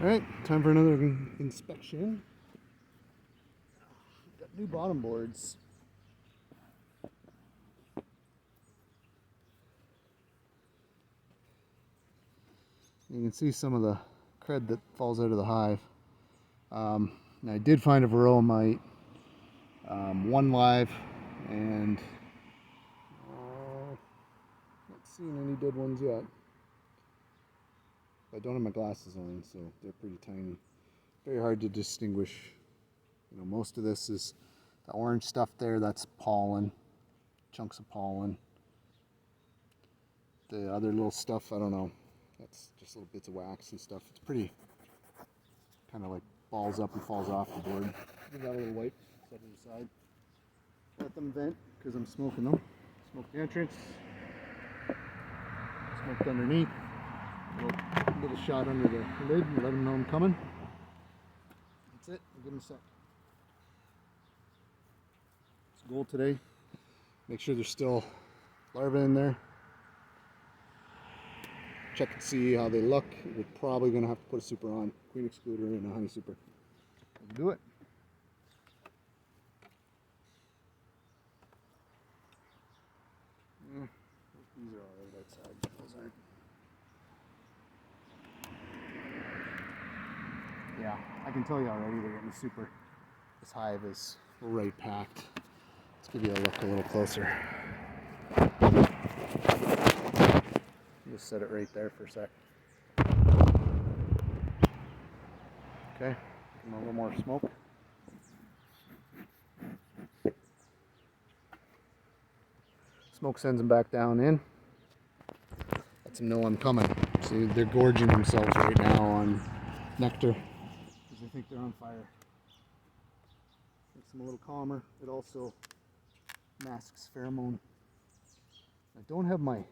Alright, time for another inspection. Got new bottom boards. You can see some of the crud that falls out of the hive. I did find a varroa mite, one live, and not seeing any dead ones yet. I don't have my glasses on, so they're pretty tiny. Very hard to distinguish. You know, most of this is the orange stuff there, that's pollen, chunks of pollen. The other little stuff, I don't know, that's just little bits of wax and stuff. It's pretty, kind of like balls up and falls off the board. Give that a little wipe, set it aside. Let them vent, because I'm smoking them. Smoke the entrance, smoked underneath. A little shot under the lid and let them know I'm coming. That's it, I'll give them a sec. It's goal today. Make sure there's still larvae in there. Check and see how they look. We're probably going to have to put a super on. Queen excluder and a honey super. We'll do it. These are all right outside. Those aren't. Yeah, I can tell you already they're getting super. This hive is right packed. Let's give you a look a little closer. Just set it right there for a sec. Okay, a little more smoke. Smoke sends them back down in. Lets them know I'm coming. See, they're gorging themselves right now on nectar because they think they're on fire. Makes them a little calmer. It also masks pheromone. I don't have my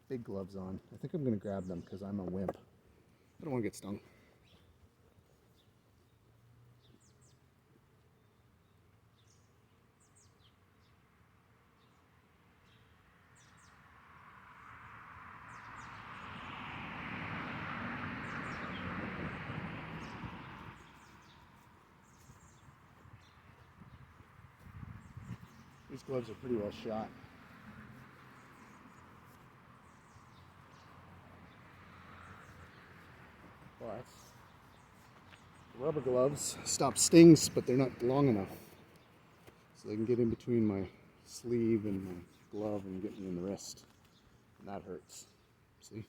big gloves on. I think I'm going to grab them because I'm a wimp. I don't want to get stung. These gloves are pretty well shot. But the rubber gloves stop stings, but they're not long enough. So they can get in between my sleeve and my glove and get me in the wrist. And that hurts. See?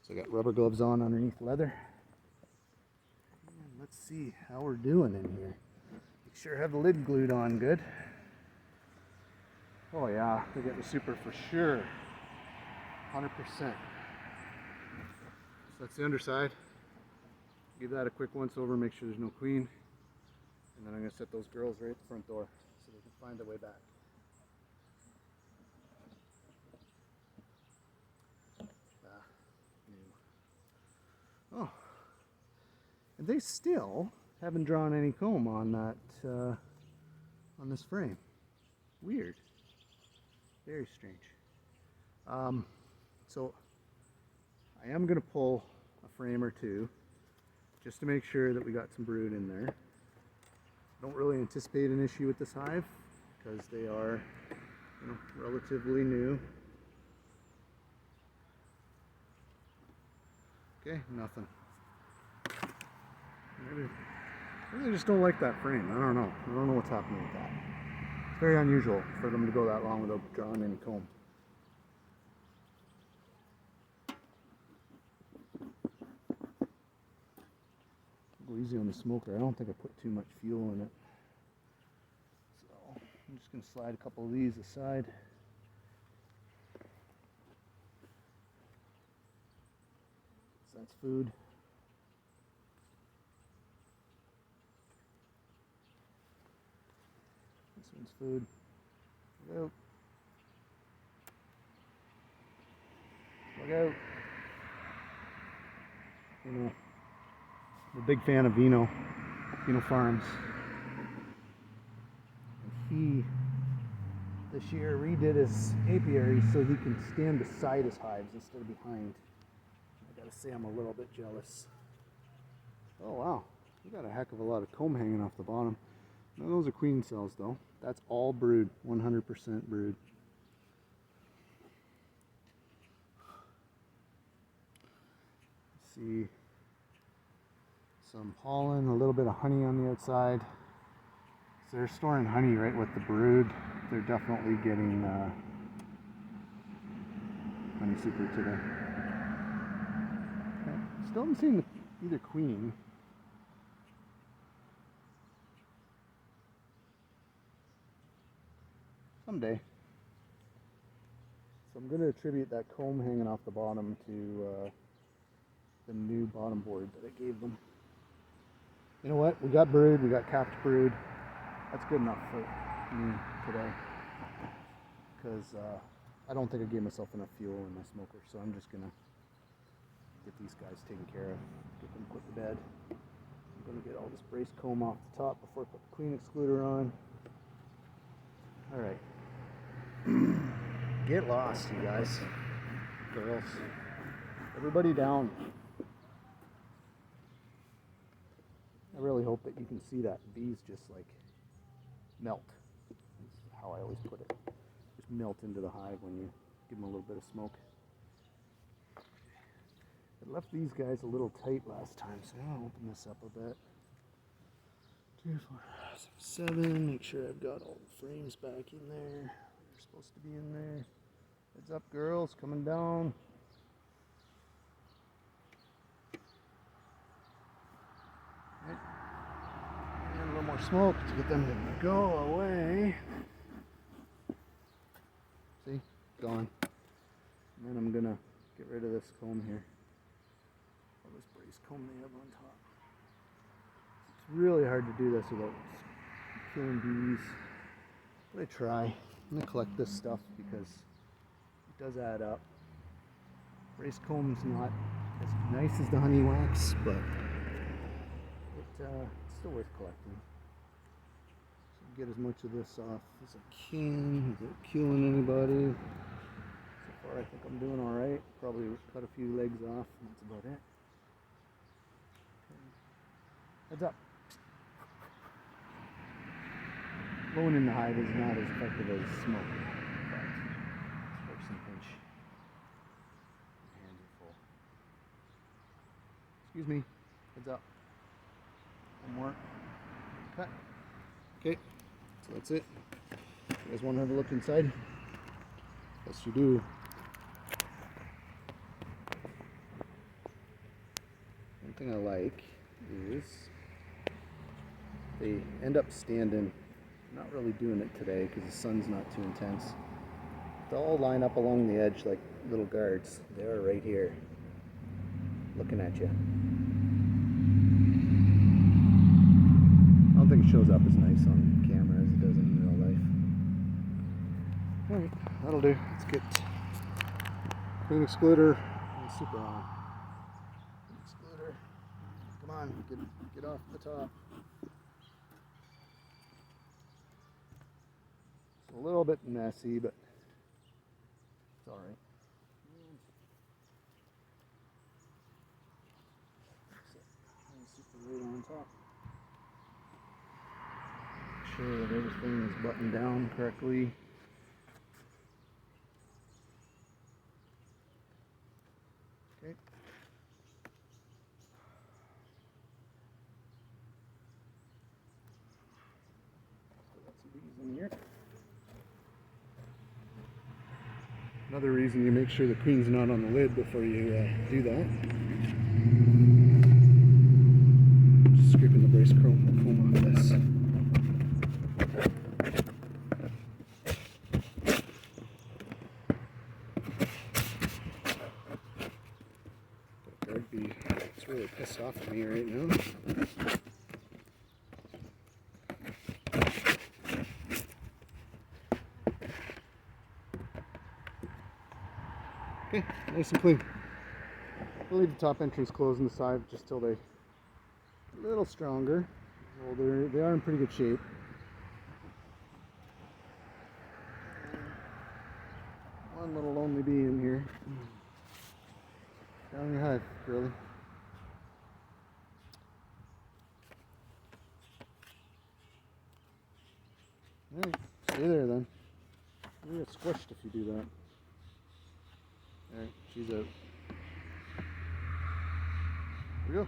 So I got rubber gloves on underneath leather. And let's see how we're doing in here. Make sure I have the lid glued on good. Oh yeah, they're getting super for sure. 100%. So that's the underside. Give that a quick once over, make sure there's no queen. And then I'm going to set those girls right at the front door so they can find their way back. Oh, and they still haven't drawn any comb on that, on this frame. Weird. Very strange. So I am going to pull a frame or two just to make sure that we got some brood in there. Don't really anticipate an issue with this hive because they are, you know, relatively new. Okay, nothing. Maybe they just don't like that frame. I don't know. I don't know what's happening with that. It's very unusual for them to go that long without drawing any comb. Go easy on the smoker. I don't think I put too much fuel in it. So I'm just going to slide a couple of these aside. So that's food. This one's food. Look out. Look out. You know, I'm a big fan of Vino Farms. And he, this year, redid his apiary so he can stand beside his hives instead of behind. I gotta say I'm a little bit jealous. Oh wow, we got a heck of a lot of comb hanging off the bottom. Now those are queen cells though. That's all brood, 100% brood. See some pollen, a little bit of honey on the outside. So they're storing honey right with the brood. They're definitely getting honey super today. Okay. Still haven't seen either queen. Someday. So I'm going to attribute that comb hanging off the bottom to the new bottom board that I gave them. You know what? We got brood, we got capped brood. That's good enough for me today. Because I don't think I gave myself enough fuel in my smoker, so I'm just going to get these guys taken care of, get them put to bed. I'm going to get all this brace comb off the top before I put the queen excluder on. Alright. Get lost, you guys. Girls. Everybody down. I really hope that you can see that. Bees just like melt. That's how I always put it. Just melt into the hive when you give them a little bit of smoke. I left these guys a little tight last time, so I'm going to open this up a bit. 2, 4, 6, 7. Make sure I've got all the frames back in there. They're supposed to be in there. Heads up, girls, coming down. Right. And a little more smoke to get them to go away. See? Gone. And then I'm gonna get rid of this comb here. All this brace comb they have on top. It's really hard to do this without killing bees. But I try. I'm gonna collect this stuff because it does add up. Brace comb's not as nice as the honey wax, but it's still worth collecting. So get as much of this off as I can without killing anybody. So far I think I'm doing alright. Probably cut a few legs off, and that's about it. Okay. Heads up. Blowing in the hive is not as effective as smoke, but it's worth some pinch. My hands are full. Excuse me. Heads up. One more. Cut. Okay. So that's it. You guys want to have a look inside? Yes, you do. One thing I like is they end up standing. Not really doing it today because the sun's not too intense. They'll all line up along the edge like little guards. They are right here, looking at you. I don't think it shows up as nice on camera as it does in real life. Alright, that'll do. Let's get queen excluder and super on. Queen excluder. Come on, get off the top. A little bit messy, but it's all right. Super right on top. Make sure that everything is buttoned down correctly. Okay. Got some bees in here. Another reason you make sure the queen's not on the lid before you do that. Just scraping the brace comb off this. The guard bee is really pissed off at me right now. Okay, nice and clean. We'll leave the top entrance closed on the side just till they're a little stronger. Well, they are in pretty good shape. One little lonely bee in here. Down your hive, really. Alright, stay there then. You get squished if you do that. Alright, she's out. Here we go.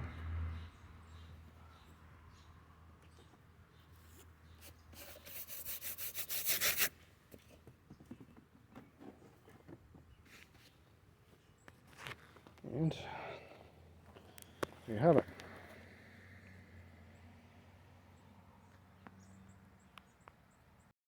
And there you have it.